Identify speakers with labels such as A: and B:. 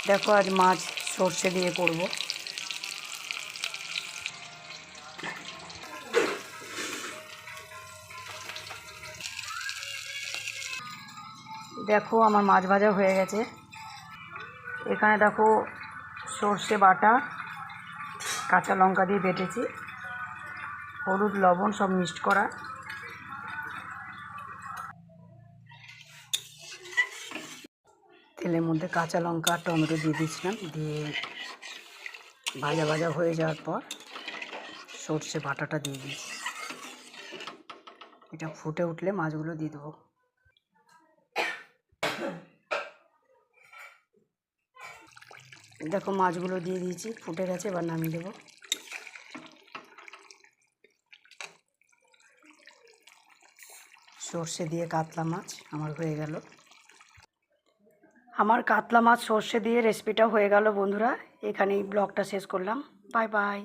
A: দেখো আজ মাছ সর্ষে দিয়ে করব। দেখো আমার মাছ ভাজা হয়ে গেছে। এখানে দেখো সর্ষে বাটা, কাঁচা লঙ্কা দিয়ে বেটেছি, হলুদ লবণ সব মিক্সড করা। তেলের মধ্যে কাঁচা লঙ্কা টমেটো দিয়ে দিয়েছিলাম, দিয়ে ভাজা ভাজা হয়ে যাওয়ার পর সর্ষে বাটাটা দিয়ে দিয়েছি। এটা ফুটে উঠলে মাছগুলো দিয়ে দেবো। দেখো মাছগুলো দিয়ে দিয়েছি, ফুটে গেছে, এবার নামিয়ে দেবো। সর্ষে দিয়ে কাতলা মাছ আমার হয়ে গেল। আমার কাতলা মাছ সর্ষে দিয়ে রেসিপিটা হয়ে গেল বন্ধুরা। এখানেই ব্লগটা শেষ করলাম। Bye bye.